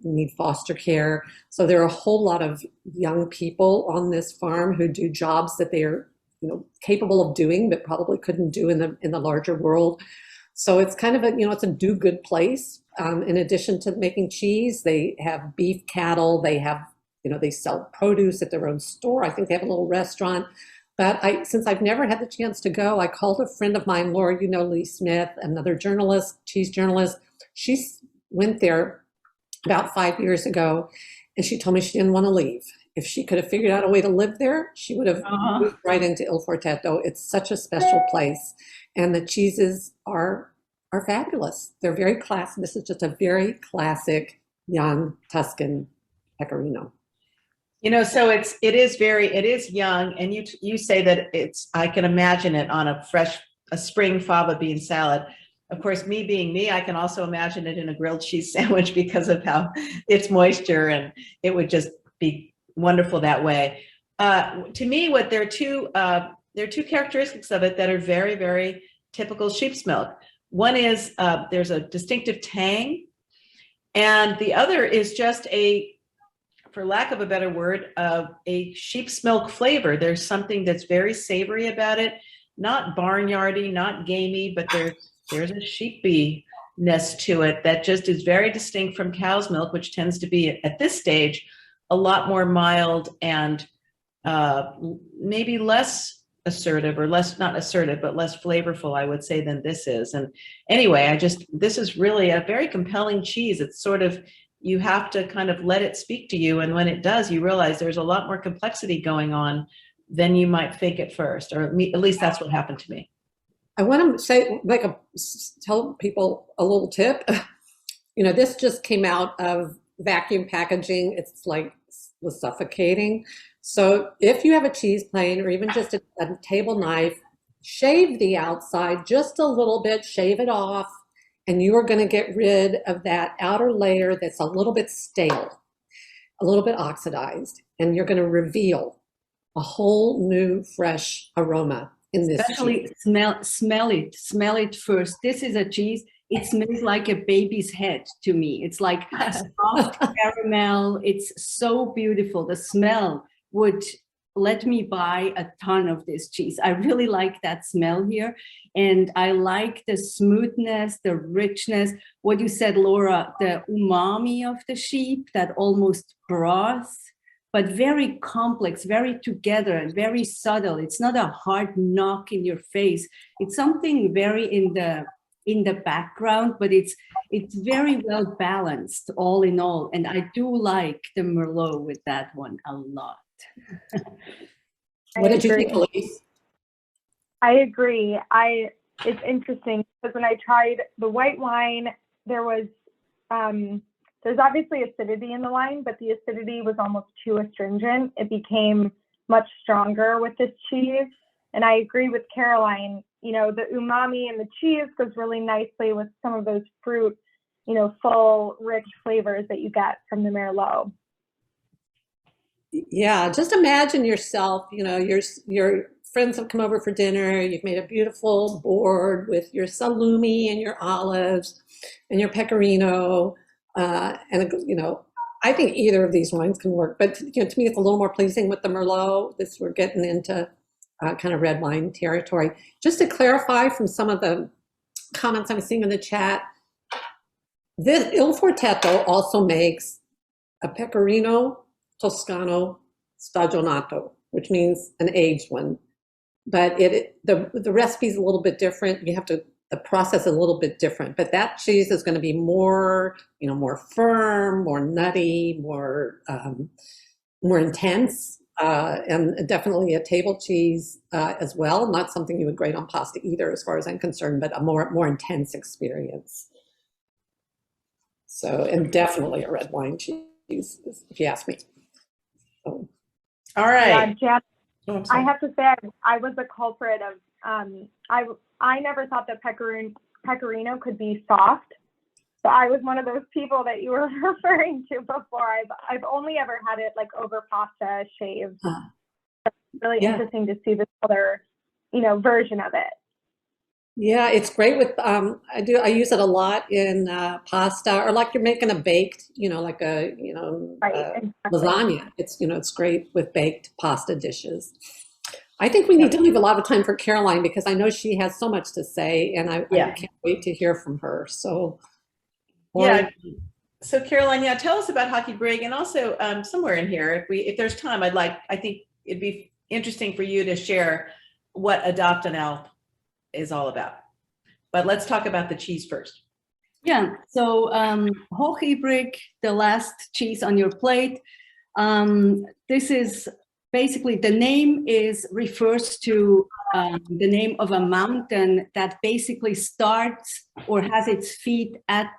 need foster care. So there are a whole lot of young people on this farm who do jobs that they're capable of doing, but probably couldn't do in the larger world. So it's kind of it's a do-good place. In addition to making cheese, they have beef cattle. They have they sell produce at their own store. I think they have a little restaurant. But since I've never had the chance to go, I called a friend of mine, Laura, Lee Smith, another journalist, cheese journalist. She went there about 5 years ago, and she told me she didn't want to leave. If she could have figured out a way to live there, she would have moved right into Il Forteto. It's such a special place, and the cheeses are fabulous. They're very classic. This is just a very classic young Tuscan Pecorino. So it is young, and you say that I can imagine it on a spring fava bean salad. Of course, me being me, I can also imagine it in a grilled cheese sandwich because of how its moisture, and it would just be wonderful that way. To me, there are two characteristics of it that are very, very typical sheep's milk. One is there's a distinctive tang, and the other is just for lack of a better word, a sheep's milk flavor. There's something that's very savory about it, not barnyardy, not gamey, but there's a sheepiness to it that just is very distinct from cow's milk, which tends to be at this stage a lot more mild and maybe less assertive, or not assertive, but less flavorful, I would say, than this is. And anyway, this is really a very compelling cheese. It's sort of, you have to kind of let it speak to you. And when it does, you realize there's a lot more complexity going on than you might think at first, or at least that's what happened to me. I want to say, tell people a little tip. This just came out of vacuum packaging. It's was suffocating. So if you have a cheese plane, or even just a table knife, shave the outside just a little bit, shave it off, and you are going to get rid of that outer layer that's a little bit stale, a little bit oxidized, and you're going to reveal a whole new, fresh aroma in this Especially cheese. Smell it first. This is a cheese. It smells like a baby's head to me. It's like soft caramel. It's so beautiful. The smell would let me buy a ton of this cheese. I really like that smell here. And I like the smoothness, the richness. What you said, Laura, the umami of the sheep, that almost broth, but very complex, very together, and very subtle. It's not a hard knock in your face. It's something very in the background, but it's very well balanced all in all. And I do like the Merlot with that one a lot. What did you think, Elise? I agree. It's interesting because when I tried the white wine, there's obviously acidity in the wine, but the acidity was almost too astringent. It became much stronger with this cheese. And I agree with Caroline, the umami in the cheese goes really nicely with some of those fruit, full, rich flavors that you get from the Merlot. Yeah, just imagine yourself, your friends have come over for dinner, you've made a beautiful board with your salumi and your olives and your pecorino, and I think either of these wines can work, but to me it's a little more pleasing with the Merlot. We're getting into kind of red wine territory. Just to clarify from some of the comments I'm seeing in the chat, this Il Forteto also makes a Pecorino Toscano stagionato, which means an aged one. but the recipe's a little bit different. The process is a little bit different, but that cheese is going to be more, more firm, more nutty, more intense, and definitely a table cheese as well. Not something you would grate on pasta either, as far as I'm concerned, but a more intense experience. So, and definitely a red wine cheese, if you ask me. So. All right. Yeah, Jan, Oh, I have to say I was a culprit of I never thought that pecorino could be soft. So I was one of those people that you were referring to before. I've only ever had it like over pasta shaved. It's really interesting to see this other, version of it. Yeah, it's great with I use it a lot in pasta, or like you're making a baked, like a Right, lasagna. It's great with baked pasta dishes. I think we need to leave a lot of time for Caroline, because I know she has so much to say, and I can't wait to hear from her. So so Caroline, tell us about Hockey Brig, and also somewhere in here, if there's time, I think it'd be interesting for you to share what Adopt an Alp is all about. But let's talk about the cheese first. Yeah, so Hockey Brig, the last cheese on your plate. This is basically, the name refers to the name of a mountain that basically starts or has its feet at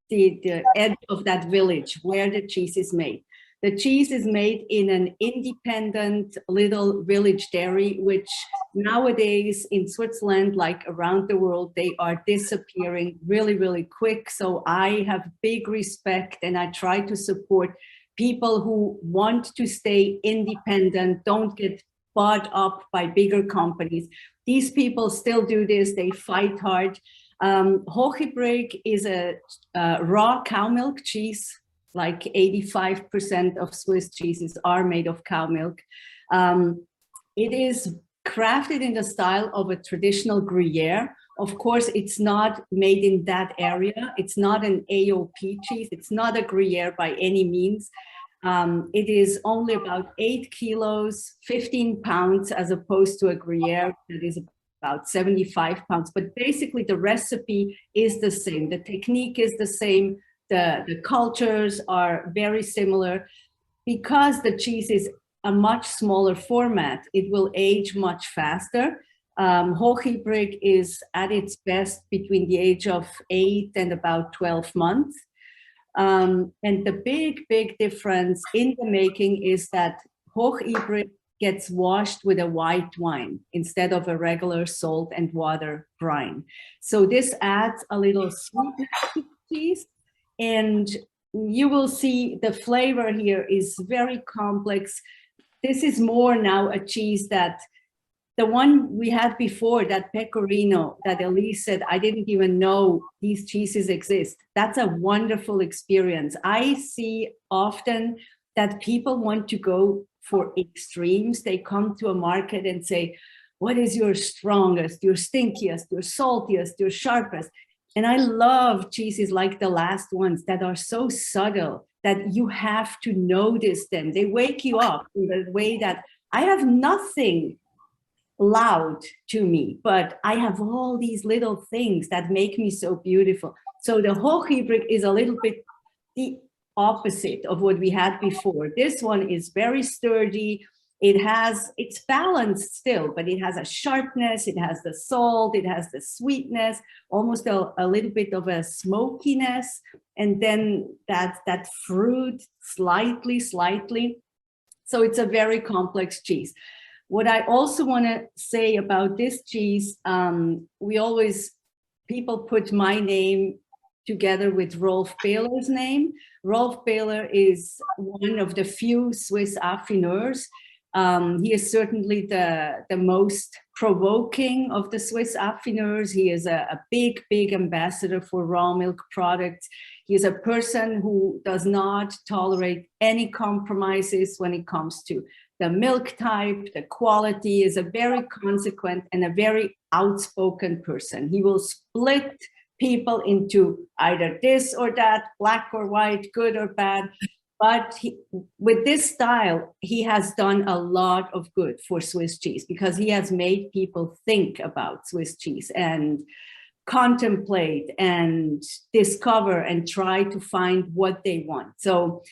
the edge of that village where the cheese is made. The cheese is made in an independent little village dairy, which nowadays in Switzerland, like around the world, they are disappearing really, really quick. So I have big respect, and I try to support people who want to stay independent, don't get bought up by bigger companies. These people still do this, they fight hard. Hockey Brig is a raw cow milk cheese. Like 85% of Swiss cheeses are made of cow milk. It is crafted in the style of a traditional Gruyere. Of course, it's not made in that area. It's not an AOP cheese. It's not a Gruyere by any means. It is only about 8 kilos, 15 pounds, as opposed to a Gruyere that is about 75 pounds. But basically, the recipe is the same. The technique is the same. The cultures are very similar. Because the cheese is a much smaller format, it will age much faster. Hockey Brig is at its best between the age of 8 and about 12 months. And the big difference in the making is that Hockey Brig gets washed with a white wine instead of a regular salt and water brine. So this adds a little sweetness to the cheese. And you will see the flavor here is very complex. This is more now a cheese that the one we had before, that Pecorino, that Elise said, I didn't even know these cheeses exist. That's a wonderful experience. I see often that people want to go for extremes. They come to a market and say, what is your strongest, your stinkiest, your saltiest, your sharpest? And I love cheeses like the last ones that are so subtle that you have to notice them. They wake you up in the way that I have nothing loud to me, but I have all these little things that make me so beautiful. So the Hockey Brig is a little bit the opposite of what we had before. This one is very sturdy. It's balanced still, but it has a sharpness, it has the salt, it has the sweetness, almost a little bit of a smokiness, and then that fruit slightly. So it's a very complex cheese. What I also want to say about this cheese, people put my name together with Rolf Behler's name. Rolf Behler is one of the few Swiss affineurs. He is certainly the most provoking of the Swiss affineurs. He is a big ambassador for raw milk products. He is a person who does not tolerate any compromises when it comes to the milk type, the quality. Is a very consequent and a very outspoken person. He will split people into either this or that, black or white, good or bad. But with this style, he has done a lot of good for Swiss cheese because he has made people think about Swiss cheese and contemplate and discover and try to find what they want. So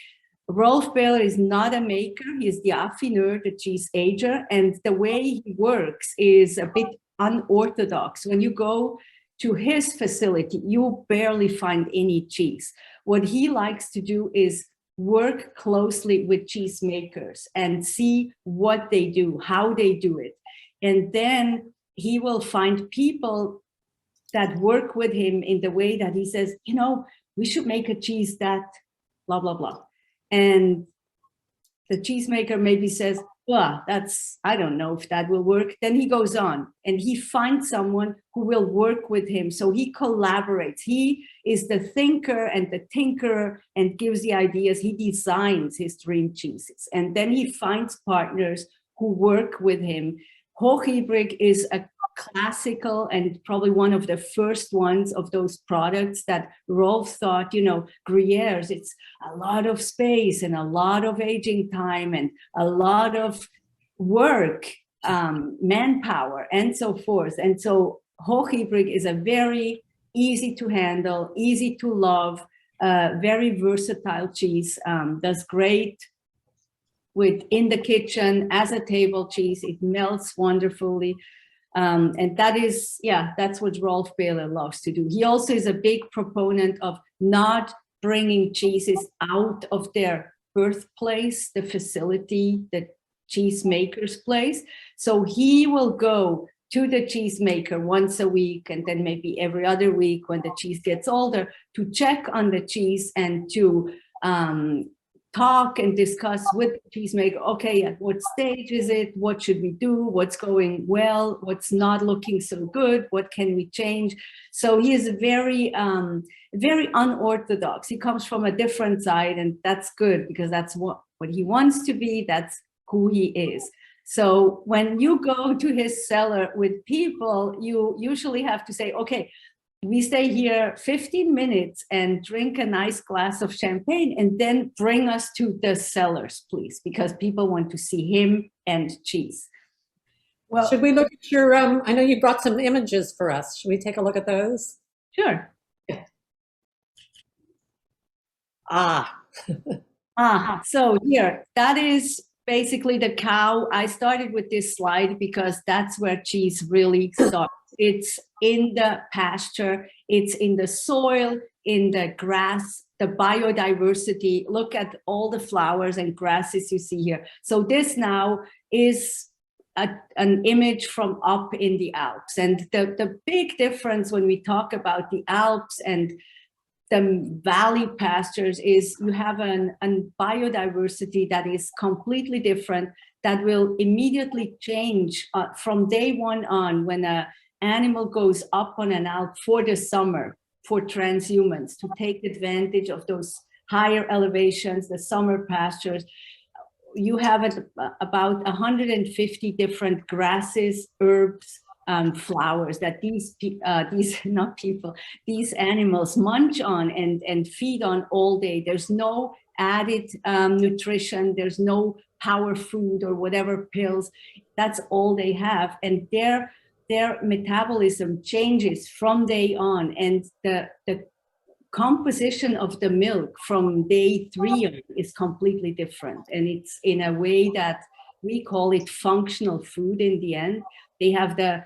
Rolf Behler is not a maker, he's the affineur, the cheese ager, and the way he works is a bit unorthodox. When you go to his facility, you barely find any cheese. What he likes to do is work closely with cheese makers and see what they do, how they do it. And then he will find people that work with him in the way that he says, you know, we should make a cheese that blah, blah, blah. And the cheesemaker maybe says, well, that's, I don't know if that will work. Then he goes on and he finds someone who will work with him. So he collaborates. He is the thinker and the tinkerer and gives the ideas. He designs his dream cheeses. And then he finds partners who work with him. Hochhybrig is a classical and probably one of the first ones of those products that Rolf thought, you know, Gruyère's, it's a lot of space and a lot of aging time and a lot of work, manpower and so forth. And so Hochhybrig is a very easy to handle, easy to love, very versatile cheese, does great with in the kitchen as a table cheese. It melts wonderfully. And that is, yeah, that's what Rolf Behler loves to do. He also is a big proponent of not bringing cheeses out of their birthplace, the facility, the cheesemaker's place. So he will go to the cheesemaker once a week and then maybe every other week when the cheese gets older to check on the cheese and to talk and discuss with the cheesemaker, okay, at what stage is it? What should we do? What's going well? What's not looking so good? What can we change? So he is very, very unorthodox. He comes from a different side, and that's good because that's what he wants to be. That's who he is. So when you go to his cellar with people, you usually have to say, okay, we stay here 15 minutes and drink a nice glass of champagne and then bring us to the cellars, please, because people want to see him and cheese. Well, should we look at your, I know you brought some images for us. Should we take a look at those? Sure. Yeah. So here, that is basically the cow. I started with this slide because that's where cheese really starts. It's in the pasture, it's in the soil, in the grass, the biodiversity. Look at all the flowers and grasses you see here. So this now is an image from up in the Alps. And the big difference when we talk about the Alps and the valley pastures is you have a biodiversity that is completely different, that will immediately change from day one on when an animal goes up on an Alp for the summer for transhumans to take advantage of those higher elevations, the summer pastures. You have about 150 different grasses, herbs, flowers that these animals munch on and feed on all day. There's no added nutrition. There's no power food or whatever pills. That's all they have. And their metabolism changes from day on. And the composition of the milk from day 3 on is completely different. And it's in a way that we call it functional food in the end. They have the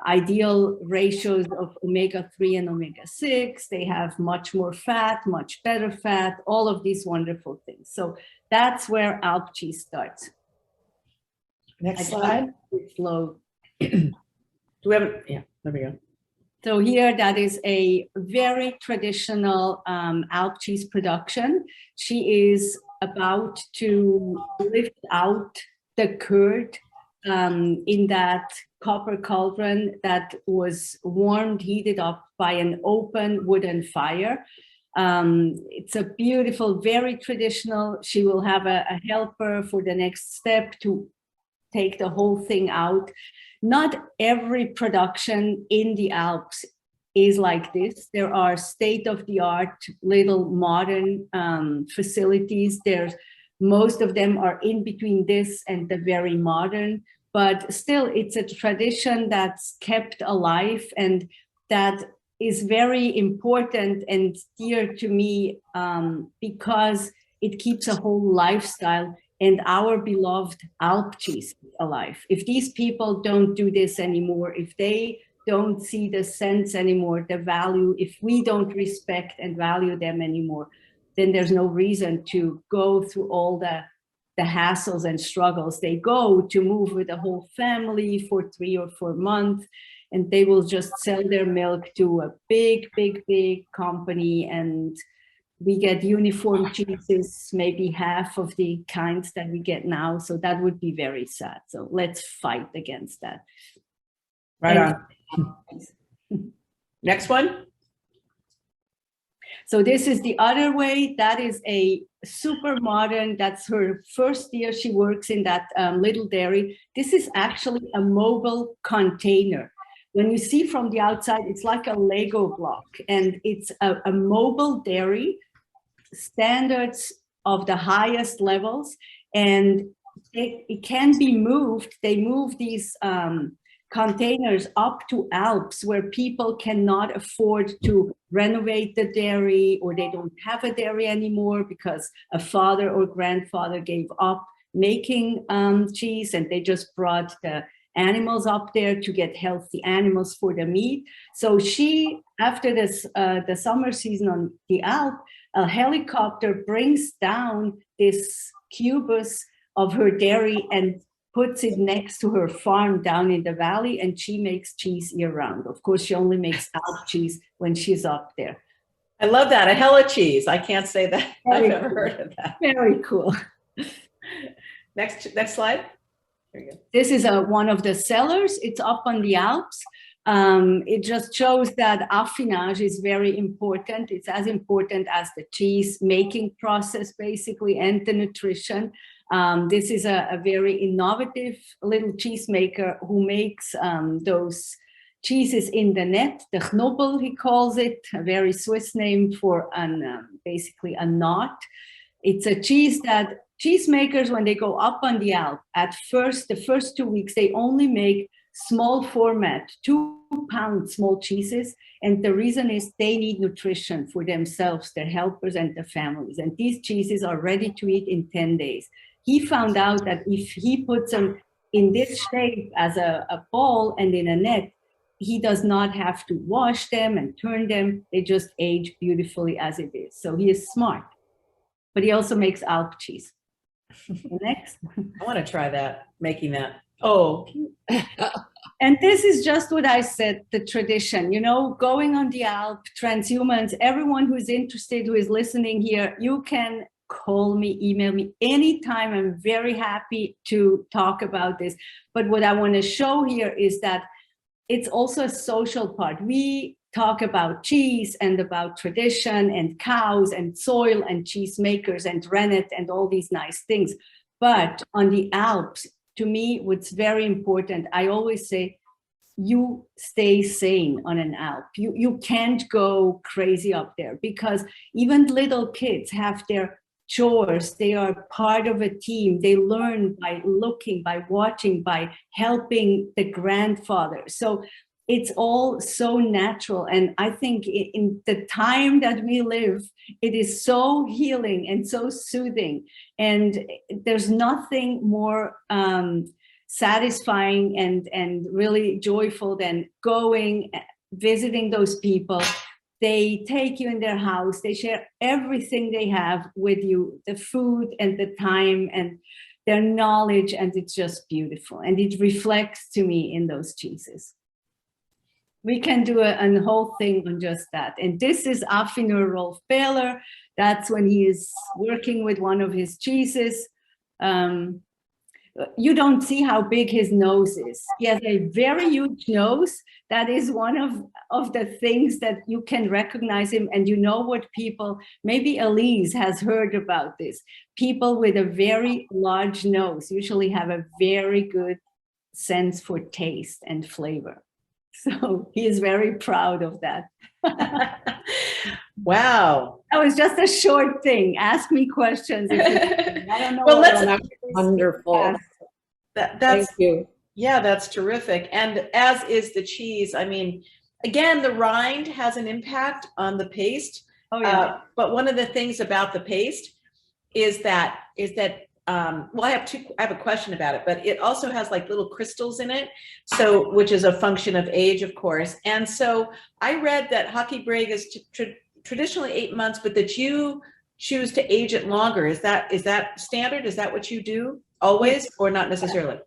ideal ratios of omega-3 and omega-6. They have much more fat, much better fat, all of these wonderful things. So that's where Alp cheese starts. Next slide. Slow. Do we have it? Yeah, there we go. So here, that is a very traditional Alp cheese production. She is about to lift out the curd in that copper cauldron that was warmed, heated up by an open wooden fire. It's a beautiful, very traditional. She will have a helper for the next step to take the whole thing out. Not every production in the Alps is like this. There are state-of-the-art little modern facilities. Most of them are in between this and the very modern, but still it's a tradition that's kept alive and that is very important and dear to me because it keeps a whole lifestyle and our beloved Alp cheese alive. If these people don't do this anymore, if they don't see the sense anymore, the value, if we don't respect and value them anymore, then there's no reason to go through all the hassles and struggles they go to move with the whole family for 3 or 4 months, and they will just sell their milk to a big company, and we get uniform cheeses, maybe half of the kinds that we get now. So that would be very sad. So let's fight against that. Right on. Next one. So this is the other way. That is a super modern, that's her first year she works in that little dairy. This is actually a mobile container. When you see from the outside, it's like a Lego block, and it's a mobile dairy, standards of the highest levels, and it can be moved. They move these containers up to Alps where people cannot afford to renovate the dairy, or they don't have a dairy anymore because a father or grandfather gave up making cheese, and they just brought the animals up there to get healthy animals for the meat. So she, after this, the summer season on the Alp, a helicopter brings down this cubus of her dairy and puts it next to her farm down in the valley, and she makes cheese year round. Of course, she only makes Alp cheese when she's up there. I love that, a hella cheese. I can't say that Very I've ever cool. heard of that. Very cool. Next slide. There you go. This is one of the cellars. It's up on the Alps. It just shows that affinage is very important. It's as important as the cheese making process, basically, and the nutrition. This is a very innovative little cheesemaker who makes those cheeses in the net. The Knobbel, he calls it, a very Swiss name for basically a knot. It's a cheese that cheesemakers, when they go up on the Alp, the first 2 weeks, they only make small format, 2-pound small cheeses. And the reason is they need nutrition for themselves, their helpers, and their families. And these cheeses are ready to eat in 10 days. He found out that if he puts them in this shape as a ball and in a net, he does not have to wash them and turn them. They just age beautifully as it is. So he is smart. But he also makes Alp cheese. Next. I want to try that, making that. Oh. And this is just what I said, the tradition, you know, going on the Alp, transhumans, everyone who's interested, who is listening here, you can call me, email me anytime. I'm very happy to talk about this. But what I want to show here is that it's also a social part. We talk about cheese and about tradition and cows and soil and cheesemakers and rennet and all these nice things. But on the Alps, to me, what's very important, I always say, you stay sane on an Alp. You can't go crazy up there, because even little kids have their chores. They are part of a team. They learn by looking, by watching, by helping the grandfather. So it's all so natural. And I think in the time that we live, it is so healing and so soothing. And there's nothing more satisfying and really joyful than going, visiting those people. They take you in their house. They share everything they have with you, the food and the time and their knowledge. And it's just beautiful. And it reflects to me in those cheeses. We can do a whole thing on just that. And this is Affineur Rolf Behler. That's when he is working with one of his cheeses. You don't see how big his nose is. He has a very huge nose. That is one of the things that you can recognize him. And you know what people, maybe Elise has heard about this. People with a very large nose usually have a very good sense for taste and flavor. So he is very proud of that. Wow. That was just a short thing. Ask me questions. If you, I don't know. Well, what let's- else. Wonderful. That's Thank you. yeah, that's terrific. And as is the cheese. I mean, again, the rind has an impact on the paste. Oh yeah. But one of the things about the paste is that well, I have a question about it, but it also has like little crystals in it, so which is a function of age, of course. And so I read that hockey brake is traditionally 8 months, but that you choose to age it longer. Is that standard? Is that what you do always, or not necessarily?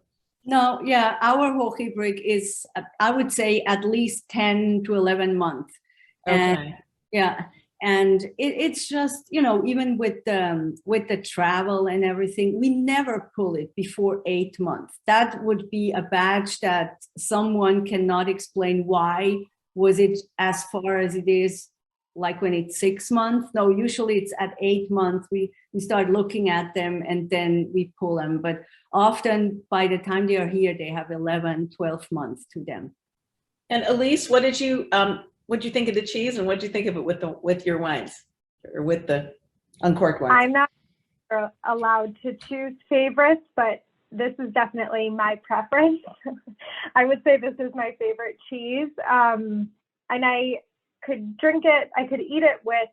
No, yeah, our hockey brake is, I would say, at least 10 to 11 months. And Okay. yeah, and it's just, you know, even with the travel and everything, we never pull it before 8 months. That would be a badge that someone cannot explain why was it as far as it is, like when it's 6 months. No, usually it's at 8 months. We start looking at them and then we pull them. But often by the time they are here, they have 11, 12 months to them. And Elise, what did you think of the cheese, and what did you think of it with your wines, or with the uncorked wines? I'm not allowed to choose favorites, but this is definitely my preference. I would say this is my favorite cheese. And I could drink it, I could eat it with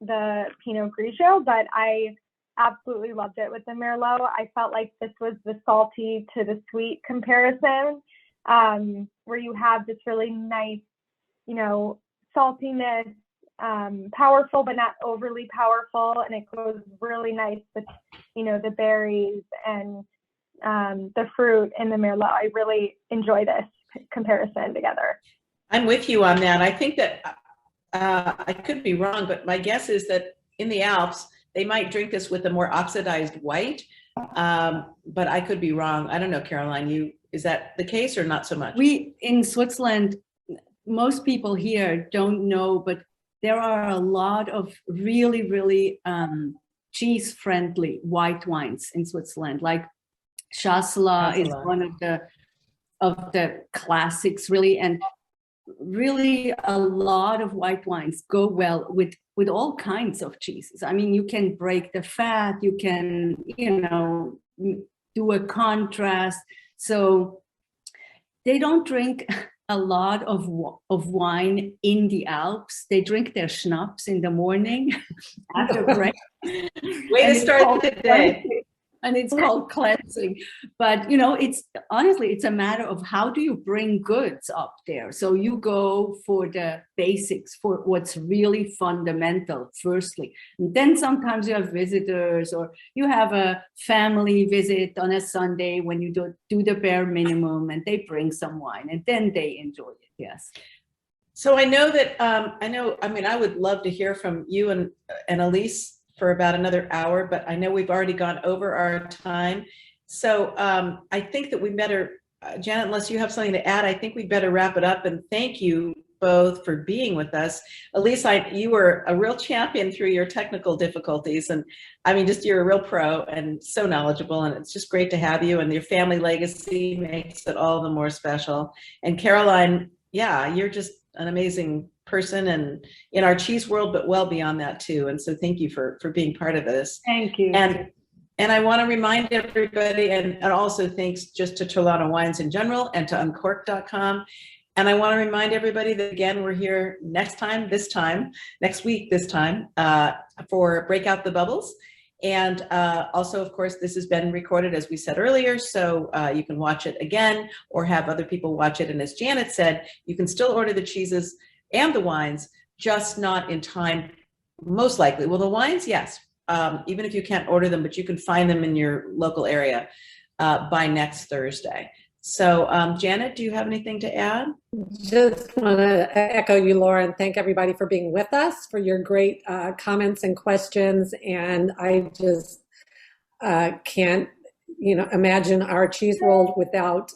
the Pinot Grigio, but I absolutely loved it with the Merlot. I felt like this was the salty to the sweet comparison, where you have this really nice, you know, saltiness, powerful but not overly powerful, and it goes really nice with, you know, the berries and the fruit in the Merlot. I really enjoy this comparison together. I'm with you on that. I think that I could be wrong, but my guess is that in the Alps, they might drink this with a more oxidized white, but I could be wrong. I don't know, Caroline, is that the case or not so much? We, in Switzerland, most people here don't know, but there are a lot of really, really cheese-friendly white wines in Switzerland. Like Chasselas is one of the classics, really, and really a lot of white wines go well with all kinds of cheeses. I mean, you can break the fat, you can, you know, do a contrast. So they don't drink a lot of wine in the Alps. They drink their schnapps in the morning after breakfast. Way to start the day. And it's called cleansing. But, you know, it's honestly, it's a matter of how do you bring goods up there? So you go for the basics, for what's really fundamental, firstly. And then sometimes you have visitors, or you have a family visit on a Sunday when you do the bare minimum and they bring some wine and then they enjoy it, yes. So I know that, I mean, I would love to hear from you and Elise for about another hour, but I know we've already gone over our time. So I think that we better, Janet, unless you have something to add, I think we better wrap it up, and thank you both for being with us. Elise, you were a real champion through your technical difficulties, and I mean, just you're a real pro and so knowledgeable, and it's just great to have you, and your family legacy makes it all the more special. And Caroline, yeah, you're just an amazing person and in our cheese world, but well beyond that too. And so thank you for being part of this. Thank you. And I want to remind everybody, and also thanks just to Trilotto Wines in general and to uncorked.com. And I want to remind everybody that, again, we're here next week, for Break Out the Bubbles. And also, of course, this has been recorded, as we said earlier, so you can watch it again or have other people watch it. And as Janet said, you can still order the cheeses and the wines, just not in time, most likely. Well, the wines, yes, even if you can't order them, but you can find them in your local area by next Thursday. So Janet, do you have anything to add? Just want to echo you, Laura, and thank everybody for being with us, for your great comments and questions. And I just can't, imagine our cheese world without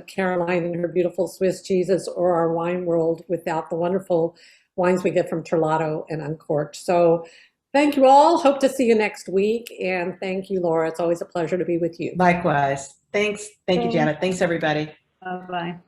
Caroline and her beautiful Swiss cheeses, or our wine world without the wonderful wines we get from Trilotto and Uncorked. So thank you all. Hope to see you next week. And thank you, Laura. It's always a pleasure to be with you. Likewise. Thanks. Thank you, Janet. Thanks, everybody. Bye-bye.